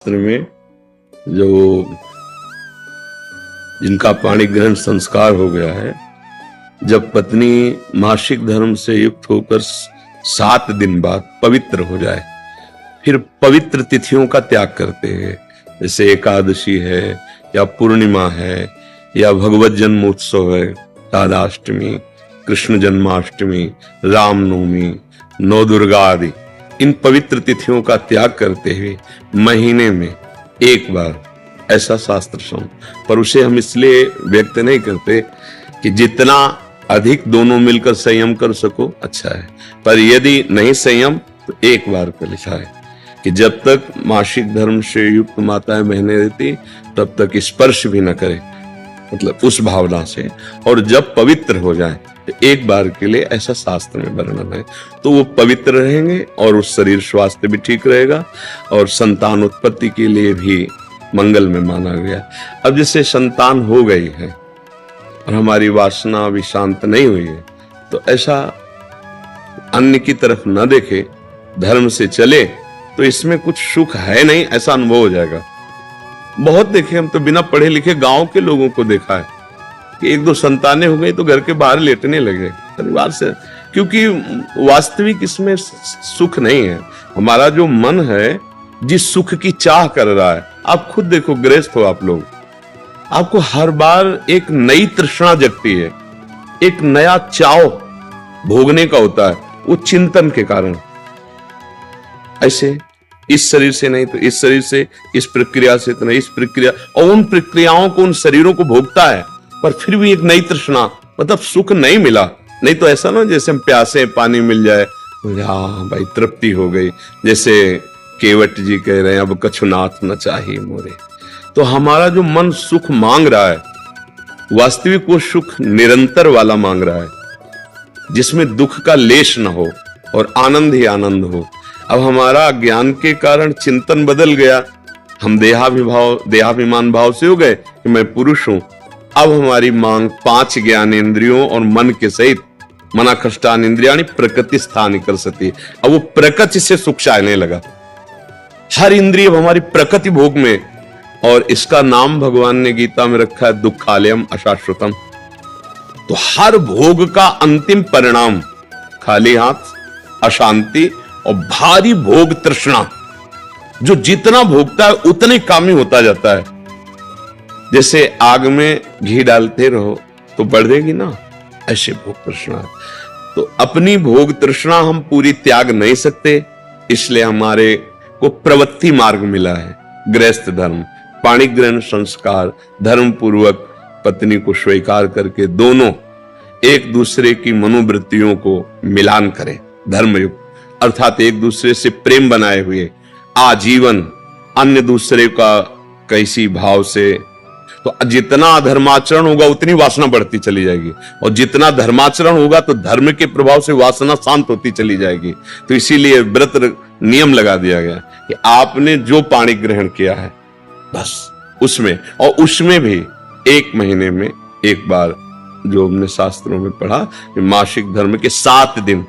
में जो जिनका पाणी ग्रहण संस्कार हो गया है, जब पत्नी मासिक धर्म से युक्त होकर 7 दिन बाद पवित्र हो जाए, फिर पवित्र तिथियों का त्याग करते हैं, जैसे एकादशी है या पूर्णिमा है या भगवत जन्मोत्सव है, राधाष्टमी, कृष्ण जन्माष्टमी, रामनवमी, नौ दुर्गा आदि इन पवित्र तिथियों का त्याग करते हुए महीने में एक बार, ऐसा शास्त्र सौ। पर उसे हम इसलिए व्यक्त नहीं करते कि जितना अधिक दोनों मिलकर संयम कर सको अच्छा है, पर यदि नहीं संयम तो एक बार का लिखा है कि जब तक मासिक धर्म से युक्त माताएं बहनें रहती तब तक स्पर्श भी न करे, मतलब उस भावना से, और जब पवित्र हो जाए तो एक बार के लिए, ऐसा शास्त्र में वर्णन है, तो वो पवित्र रहेंगे और उस शरीर स्वास्थ्य भी ठीक रहेगा और संतान उत्पत्ति के लिए भी मंगल में माना गया। अब जैसे संतान हो गई है और हमारी वासना अभी शांत नहीं हुई है, तो ऐसा अन्य की तरफ न देखे, धर्म से चले, तो इसमें कुछ सुख है नहीं ऐसा अनुभव हो जाएगा। बहुत देखे, हम तो बिना पढ़े लिखे गांव के लोगों को देखा है कि 1-2 संतानें हो गई तो घर के बाहर लेटने लगे परिवार से, क्योंकि वास्तविक इसमें सुख नहीं है। हमारा जो मन है जिस सुख की चाह कर रहा है, आप खुद देखो, गृहस्थ हो आप लोग, आपको हर बार एक नई तृष्णा जगती है, एक नया चाव भोगने का होता है, वो चिंतन के कारण। ऐसे इस शरीर से नहीं तो इस शरीर से, इस प्रक्रिया से तो नहीं इस प्रक्रिया, और उन प्रक्रियाओं को, उन शरीरों को भोगता है, पर फिर भी एक नई तृष्णा, मतलब सुख नहीं मिला। नहीं तो ऐसा ना जैसे हम प्यासे पानी मिल जाए, हाँ भाई तृप्ति हो गई, जैसे केवट जी कह रहे हैं अब कछुनाथ न चाहिए मोरे। तो हमारा जो मन सुख मांग रहा है, वास्तविक वो सुख निरंतर वाला मांग रहा है, जिसमें दुख का लेश न हो और आनंद ही आनंद हो। अब हमारा ज्ञान के कारण चिंतन बदल गया, हम देहाभिमान भाव से हो गए कि मैं पुरुष हूं। अब हमारी मांग 5 ज्ञानेंद्रियों और मन के सहित मनाखष्टान इंद्रियाणि प्रकृति स्थान कर सकती। अब वो प्रकृति से सुख चाहने लगा, हर इंद्रिय हमारी प्रकृति भोग में, और इसका नाम भगवान ने गीता में रखा है दुखालयम अशाश्वतम। तो हर भोग का अंतिम परिणाम खाली हाथ, अशांति और भारी भोग तृष्णा। जो जितना भोगता है उतने कामी होता जाता है। जैसे आग में घी डालते रहो तो बढ़ेगी ना, ऐसे भोग तृष्णा। तो अपनी भोग तृष्णा हम पूरी त्याग नहीं सकते, इसलिए हमारे को प्रवृत्ति मार्ग मिला है, गृहस्थ धर्म, पाणी ग्रहण संस्कार, धर्म पूर्वक पत्नी को स्वीकार करके दोनों एक दूसरे की मनोवृत्तियों को मिलान करें, धर्मयुक्त, अर्थात एक दूसरे से प्रेम बनाए हुए आजीवन, अन्य दूसरे का कैसी भाव से। तो जितना धर्माचरण होगा उतनी वासना बढ़ती चली जाएगी, और जितना धर्माचरण होगा तो धर्म के प्रभाव से वासना शांत होती चली जाएगी। तो इसीलिए व्रत नियम लगा दिया गया कि आपने जो पाणी ग्रहण किया है बस उसमें, और उसमें भी 1 महीने में एक बार, जो हमने शास्त्रों में पढ़ा कि मासिक धर्म के 7 दिन,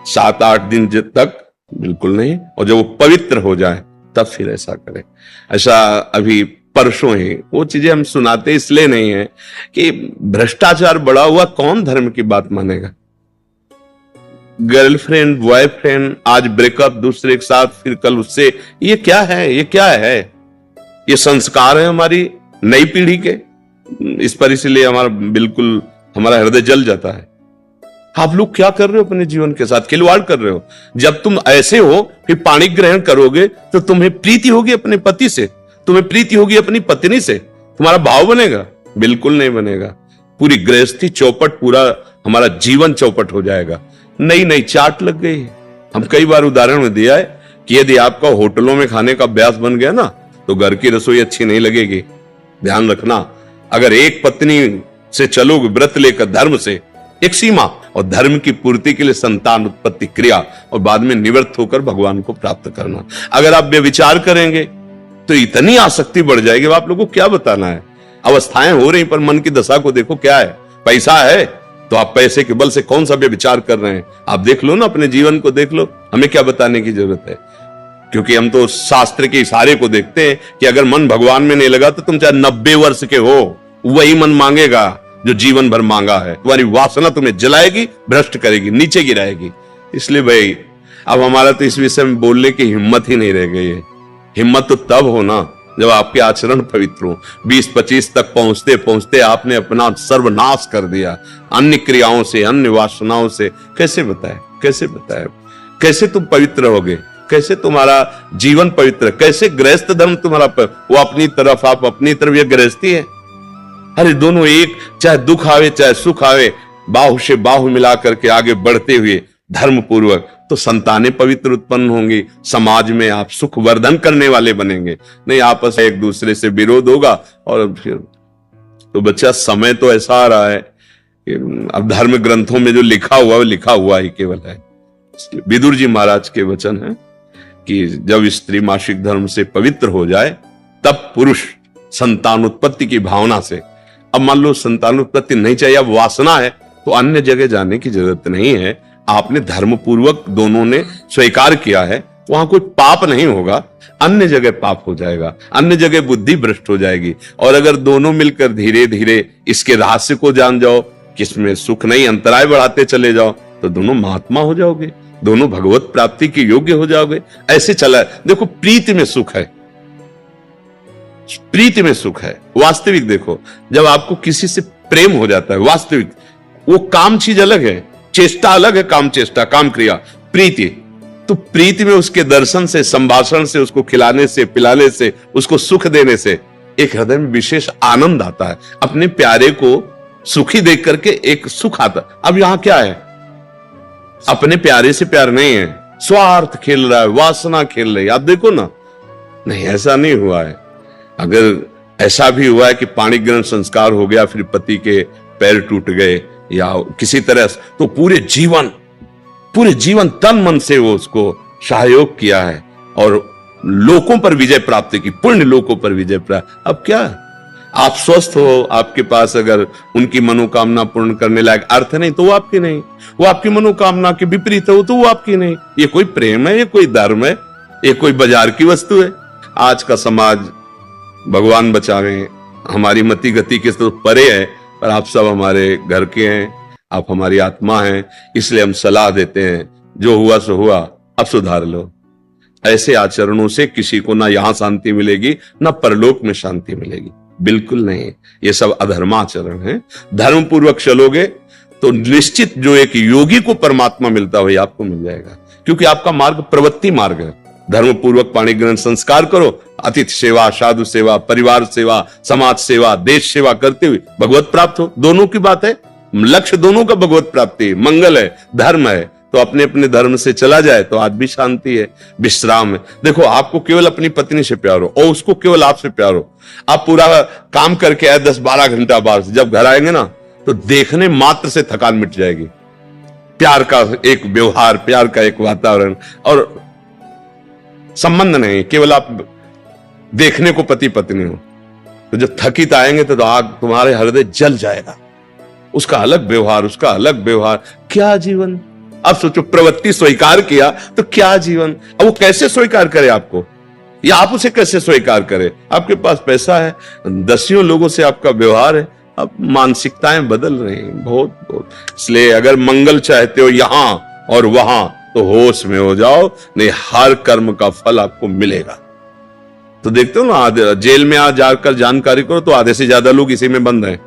7-8 दिन तक बिल्कुल नहीं, और जब वो पवित्र हो जाए तब फिर ऐसा करें। ऐसा अभी परसों ही वो चीजें हम सुनाते इसलिए नहीं है कि भ्रष्टाचार बढ़ा हुआ, कौन धर्म की बात मानेगा। गर्लफ्रेंड बॉयफ्रेंड, आज ब्रेकअप, दूसरे के साथ, फिर कल उससे, ये क्या है, ये क्या है? ये संस्कार है हमारी नई पीढ़ी के। इस पर इसलिए हमारा हृदय जल जाता है। आप लोग क्या कर रहे हो अपने जीवन के साथ? खिलवाड़ कर रहे हो। जब तुम ऐसे हो फिर पाणी ग्रहण करोगे तो तुम्हें प्रीति होगी अपने पति से, तुम्हें प्रीति होगी अपनी पत्नी से, तुम्हारा भाव बनेगा? बिल्कुल नहीं बनेगा। पूरी गृहस्थी चौपट, पूरा हमारा जीवन चौपट हो जाएगा। नई नई चाट लग गई है। हम कई बार उदाहरण में दिया है कि यदि आपका होटलों में खाने का अभ्यास बन गया ना, तो घर की रसोई अच्छी नहीं लगेगी। ध्यान रखना, अगर एक पत्नी से चलोगे व्रत लेकर धर्म से, एक सीमा, और धर्म की पूर्ति के लिए संतान उत्पत्ति क्रिया, और बाद में निवृत्त होकर भगवान को प्राप्त करना। अगर आप व्यभिचार करेंगे तो इतनी आसक्ति बढ़ जाएगी, आप लोगों को क्या बताना है। अवस्थाएं हो रही, पर मन की दशा को देखो क्या है। पैसा है तो आप पैसे के बल से कौन सा व्यभिचार कर रहे हैं, आप देख लो ना, अपने जीवन को देख लो, हमें क्या बताने की जरूरत है। क्योंकि हम तो शास्त्र के इशारे को देखते हैं कि अगर मन भगवान में नहीं लगा तो तुम चाहे 90 वर्ष के हो, वही मन मांगेगा जो जीवन भर मांगा है। तुम्हारी वासना तुम्हें जलाएगी, भ्रष्ट करेगी, नीचे गिराएगी। इसलिए भाई अब हमारा तो इस विषय में बोलने की हिम्मत ही नहीं रह गई है। हिम्मत तो तब हो ना जब आपके आचरण पवित्र हो। 20-25 तक पहुंचते पहुंचते आपने अपना सर्वनाश कर दिया अन्य क्रियाओं से, अन्य वासनाओं से। कैसे बताए, कैसे बताए, कैसे तुम पवित्र होगे, कैसे तुम्हारा जीवन पवित्र, कैसे गृहस्थ धर्म तुम्हारा वो अपनी तरफ, आप अपनी तरफ, ये गृहस्थी है। अरे दोनों एक, चाहे दुख आवे चाहे सुख आवे, बाहु से बाहु मिला करके आगे बढ़ते हुए धर्म पूर्वक, तो संतानें पवित्र उत्पन्न होंगी, समाज में आप सुख वर्धन करने वाले बनेंगे। नहीं आपस में एक दूसरे से विरोध होगा और फिर तो बच्चा समय तो ऐसा आ रहा है कि अब धर्म ग्रंथों में जो लिखा हुआ वो लिखा हुआ ही केवल है। विदुर जी महाराज के वचन है कि जब स्त्री मासिक धर्म से पवित्र हो जाए तब पुरुष संतानोत्पत्ति की भावना से, अब मान लो संतानोत्पत्ति नहीं चाहिए, अब वासना है, तो अन्य जगह जाने की जरूरत नहीं है। आपने धर्म पूर्वक दोनों ने स्वीकार किया है, वहां कोई पाप नहीं होगा। अन्य जगह पाप हो जाएगा, अन्य जगह बुद्धि भ्रष्ट हो जाएगी। और अगर दोनों मिलकर धीरे धीरे इसके रहस्य को जान जाओ, किसमें सुख नहीं, अंतराय बढ़ाते चले जाओ, तो दोनों महात्मा हो जाओगे, दोनों भगवत प्राप्ति के योग्य हो जाओगे। ऐसे चला है। देखो प्रीति में सुख है, प्रीति में सुख है। वास्तविक देखो, जब आपको किसी से प्रेम हो जाता है वास्तविक, वो काम चीज अलग है, चेष्टा अलग है, काम चेष्टा, काम क्रिया, प्रीति। तो प्रीति में उसके दर्शन से, संभाषण से, उसको खिलाने से, पिलाने से, उसको सुख देने से एक हृदय में विशेष आनंद आता है। अपने प्यारे को सुखी देख करके एक सुख आता। अब यहां क्या है, अपने प्यारे से प्यार नहीं है, स्वार्थ खेल रहा है, वासना खेल रही है। आप देखो ना, नहीं ऐसा नहीं हुआ है। अगर ऐसा भी हुआ है कि पाणी ग्रहण संस्कार हो गया, फिर पति के पैर टूट गए या किसी तरह, तो पूरे जीवन तन मन से वो उसको सहयोग किया है और लोकों पर विजय प्राप्त की, पुण्य लोकों पर विजय प्राप्त। अब क्या आप स्वस्थ हो, आपके पास अगर उनकी मनोकामना पूर्ण करने लायक अर्थ नहीं तो वो आपकी नहीं, वो आपकी मनोकामना के विपरीत हो तो वो आपकी नहीं। ये कोई प्रेम है, ये कोई धर्म है, ये कोई बाजार की वस्तु है। आज का समाज भगवान बचावे, हमारी मति गति के तो परे है, पर आप सब हमारे घर के हैं, आप हमारी आत्मा हैं, इसलिए हम सलाह देते हैं, जो हुआ सो हुआ, अब सुधार लो। ऐसे आचरणों से किसी को ना यहां शांति मिलेगी ना परलोक में शांति मिलेगी, बिल्कुल नहीं। ये सब अधर्माचरण है। धर्म पूर्वक चलोगे तो निश्चित जो एक योगी को परमात्मा मिलता हो आपको मिल जाएगा, क्योंकि आपका मार्ग प्रवृत्ति मार्ग है। धर्म पूर्वक पाणी ग्रहण संस्कार करो, अतिथि सेवा, साधु सेवा, परिवार सेवा, समाज सेवा, देश सेवा करते हुए भगवत प्राप्त हो। दोनों की बात है, लक्ष्य दोनों का भगवत प्राप्ति, मंगल है, धर्म है। तो अपने अपने धर्म से चला जाए तो आज भी शांति है, विश्राम है। देखो आपको केवल अपनी पत्नी से प्यार हो और उसको केवल आपसे प्यार हो। आप पूरा काम करके आए 10-12 घंटा बाहर से, जब घर आएंगे ना तो देखने मात्र से थकान मिट जाएगी। प्यार का एक व्यवहार, प्यार का एक वातावरण और संबंध नहीं, केवल आप देखने को पति पत्नी हो। तो जब थकित आएंगे तो आग तुम्हारे हृदय जल जाएगा। उसका अलग व्यवहार, उसका अलग व्यवहार, क्या जीवन। अब सोचो प्रवृत्ति स्वीकार किया तो क्या जीवन। अब वो कैसे स्वीकार करे आपको, या आप उसे कैसे स्वीकार करे। आपके पास पैसा है, दसियों लोगों से आपका व्यवहार है, अब मानसिकताएं बदल रही हैं बहुत बहुत। इसलिए अगर मंगल चाहते हो यहां और वहां तो होश में हो जाओ, नहीं हर कर्म का फल आपको मिलेगा। तो देखते हो ना, जेल में आज जाकर जानकारी करो तो आधे से ज्यादा लोग इसी में बंद हैं।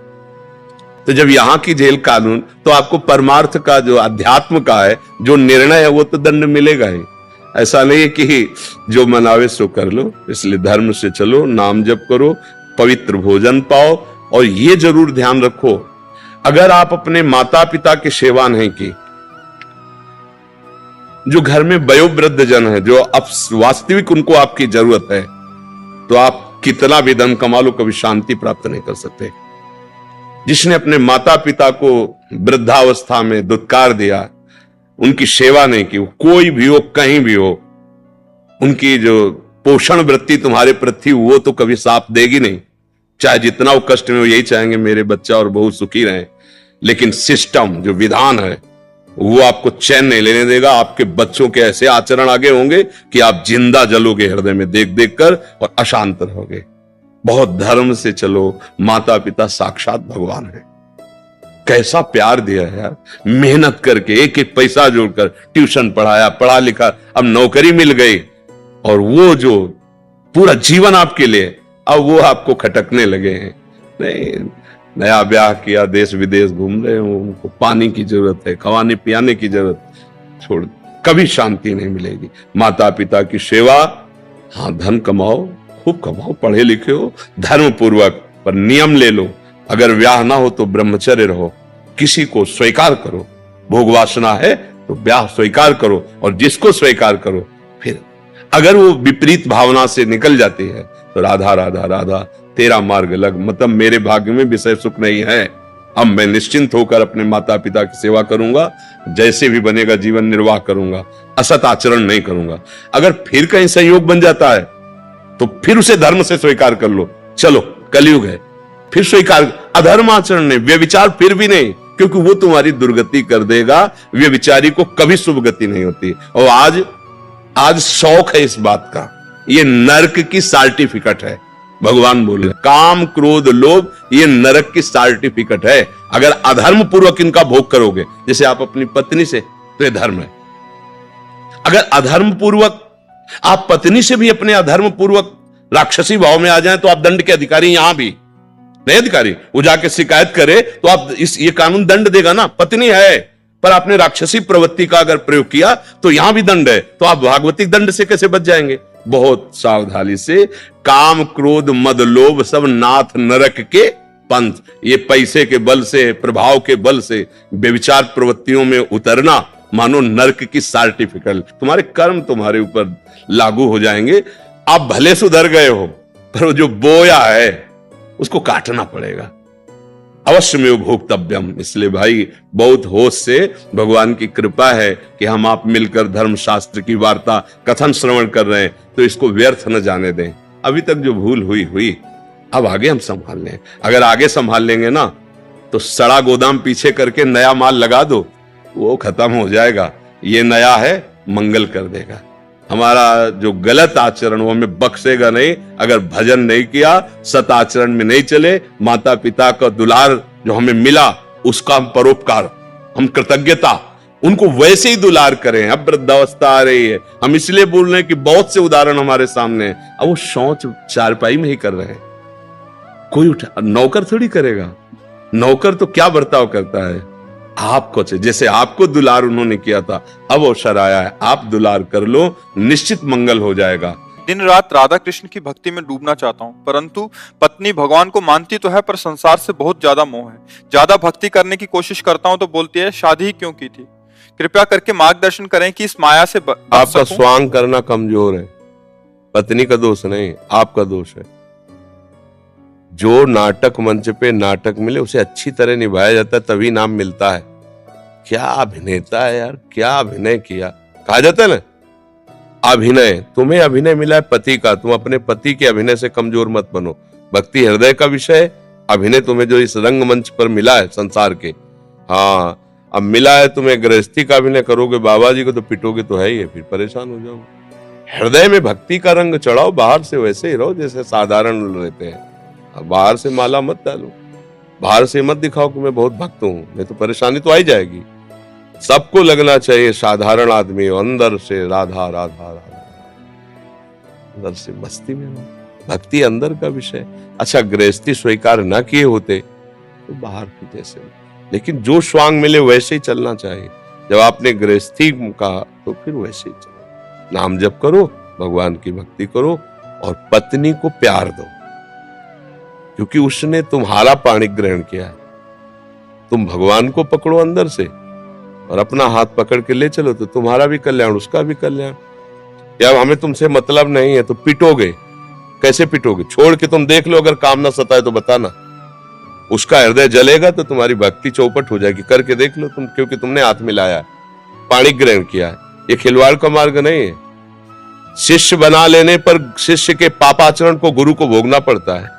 तो जब यहाँ की जेल कानून, तो आपको परमार्थ का जो अध्यात्म का है जो निर्णय है वो तो दंड मिलेगा ही। ऐसा नहीं है कि जो मनावे सो कर लो। इसलिए धर्म से चलो, नाम जप करो, पवित्र भोजन पाओ। और ये जरूर ध्यान रखो, अगर आप अपने माता पिता की सेवा नहीं की, जो घर में वयोवृद्ध जन है, जो अब वास्तविक उनको आपकी जरूरत है, तो आप कितना भी धन कमा लो कभी शांति प्राप्त नहीं कर सकते। जिसने अपने माता पिता को वृद्धावस्था में दुत्कार दिया, उनकी सेवा नहीं की, कोई भी हो कहीं भी हो, उनकी जो पोषण वृत्ति तुम्हारे प्रति वो तो कभी साथ देगी नहीं। चाहे जितना वो कष्ट में, वो यही चाहेंगे मेरे बच्चा और बहू सुखी रहे। लेकिन सिस्टम जो विधान है वो आपको चैन नहीं लेने देगा। आपके बच्चों के ऐसे आचरण आगे होंगे कि आप जिंदा जलोगे हृदय में देख देख कर और अशांत रहोगे। बहुत धर्म से चलो, माता पिता साक्षात भगवान है। कैसा प्यार दिया है यार, मेहनत करके एक एक पैसा जोड़कर ट्यूशन पढ़ाया, पढ़ा लिखा, अब नौकरी मिल गई, और वो जो पूरा जीवन आपके लिए, अब वो आपको खटकने लगे हैं। नहीं, नया ब्याह किया, देश विदेश घूम रहे हो, उनको पानी की जरूरत है, खवाने पियाने की जरूरत, छोड़, कभी शांति नहीं मिलेगी। माता पिता की सेवा, हाँ धन कमाओ, खूब कमाओ, पढ़े लिखे हो, धर्म पूर्वक, पर नियम ले लो। अगर ब्याह ना हो तो ब्रह्मचर्य रहो, किसी को स्वीकार करो। भोग वासना है तो ब्याह स्वीकार करो, और जिसको स्वीकार करो, फिर अगर वो विपरीत भावना से निकल जाती है तो राधा राधा राधा तेरा मार्ग लग, मतलब मेरे भाग्य में विषय सुख नहीं है, अब मैं निश्चिंत होकर अपने माता पिता की सेवा करूंगा, जैसे भी बनेगा जीवन निर्वाह करूंगा, असत आचरण नहीं करूंगा। अगर फिर कहीं संयोग बन जाता है तो फिर उसे धर्म से स्वीकार कर लो। चलो कलयुग है, फिर स्वीकार, अधर्म आचरण नहीं, व्यभिचार फिर भी नहीं, क्योंकि वो तुम्हारी दुर्गति कर देगा। व्यभिचारी को कभी शुभ गति नहीं होती। और आज शौक है इस बात का, ये नरक की सर्टिफिकेट है। भगवान बोले काम क्रोध लोभ ये नरक की सर्टिफिकेट है। अगर अधर्म पूर्वक इनका भोग करोगे, जैसे आप अपनी पत्नी से, तो ये धर्म है। अगर अधर्म पूर्वक आप पत्नी से भी अपने अधर्म पूर्वक राक्षसी भाव में आ जाएं तो आप दंड के अधिकारी, यहां भी नहीं अधिकारी, वो जाके शिकायत करे तो आप ये कानून दंड देगा ना। पत्नी है पर आपने राक्षसी प्रवृत्ति का अगर प्रयोग किया तो यहां भी दंड है, तो आप भागवतिक दंड से कैसे बच जाएंगे? बहुत सावधानी से। काम क्रोध मद लोभ सब नाथ नरक के पंथ, ये पैसे के बल से, प्रभाव के बल से व्यभिचार प्रवृत्तियों में उतरना मानो नरक की सर्टिफिकेट। तुम्हारे कर्म तुम्हारे ऊपर लागू हो जाएंगे। आप भले सुधर गए हो, पर जो बोया है उसको काटना पड़ेगा। अवश्य में भोक्तव्यम। इसलिए भाई बहुत होश से, भगवान की कृपा है कि हम आप मिलकर धर्मशास्त्र की वार्ता कथन श्रवण कर रहे हैं, तो इसको व्यर्थ न जाने दें। अभी तक जो भूल हुई, अब आगे हम संभाल लें। अगर आगे संभाल लेंगे ना तो सड़ा गोदाम पीछे करके नया माल लगा दो, वो खत्म हो जाएगा। ये नया है, मंगल कर देगा। हमारा जो गलत आचरण वो हमें बख्शेगा नहीं। अगर भजन नहीं किया, सत आचरण में नहीं चले, माता पिता का दुलार जो हमें मिला उसका हम परोपकार, हम कृतज्ञता, उनको वैसे ही दुलार करें। अब वृद्धावस्था आ रही है, हम इसलिए बोल रहे हैं कि बहुत से उदाहरण हमारे सामने हैं। अब वो शौच चारपाई में ही कर रहे हैं, कोई नौकर थोड़ी करेगा। नौकर तो क्या बर्ताव करता है, आपको जैसे आपको दुलार उन्होंने किया था, अब अवसर आया है, आप दुलार कर लो, निश्चित मंगल हो जाएगा। दिन रात राधा कृष्ण की भक्ति में डूबना चाहता हूँ, परंतु पत्नी भगवान को मानती तो है पर संसार से बहुत ज्यादा मोह है। ज्यादा भक्ति करने की कोशिश करता हूँ तो बोलती है शादी ही क्यों की थी। कृपया करके मार्गदर्शन करें कि इस माया से आपका स्वांग करना कमजोर है, पत्नी का दोष नहीं, आपका दोष है। जो नाटक मंच पे नाटक मिले उसे अच्छी तरह निभाया जाता है, तभी नाम मिलता है। क्या अभिनेता है यार, क्या अभिनय किया। कहा जाता है ना अभिनय, तुम्हें अभिनय मिला है पति का, तुम अपने पति के अभिनय से कमजोर मत बनो। भक्ति हृदय का विषय है, अभिनय तुम्हें जो इस रंगमंच पर मिला है संसार के, हाँ अब मिला है तुम्हें गृहस्थी का अभिनय करोगे, बाबा जी को तो पिटोगे तो है ही है, फिर परेशान हो जाओगे। हृदय में भक्ति का रंग चढ़ाओ, बाहर से वैसे ही रहो जैसे साधारण रहते हैं। बाहर से माला मत डालो, बाहर से मत दिखाओ कि मैं बहुत भक्त हूं, नहीं तो परेशानी तो आ ही जाएगी। सबको लगना चाहिए साधारण आदमी, अंदर से राधा राधा राधा, अंदर से मस्ती में हो। भक्ति अंदर का विषय। अच्छा गृहस्थी स्वीकार न किए होते तो बाहर की जैसे, लेकिन जो स्वांग मिले वैसे ही चलना चाहिए। जब आपने गृहस्थी कहा तो फिर वैसे ही चलो, नाम जप करो, भगवान की भक्ति करो और पत्नी को प्यार दो, क्योंकि उसने तुम्हारा पाणी ग्रहण किया है। तुम भगवान को पकड़ो अंदर से और अपना हाथ पकड़ के ले चलो, तो तुम्हारा भी कल्याण उसका भी कल्याण। या हमें तुमसे मतलब नहीं है तो पिटोगे, कैसे पिटोगे? छोड़ के तुम देख लो, अगर काम ना सताए तो बताना। उसका हृदय जलेगा तो तुम्हारी भक्ति चौपट हो जाएगी। करके देख लो तुम, क्योंकि तुमने हाथ मिलाया, पाणी ग्रहण किया है। ये खिलवाड़ का मार्ग नहीं है। शिष्य बना लेने पर शिष्य के पापाचरण को गुरु को भोगना पड़ता है।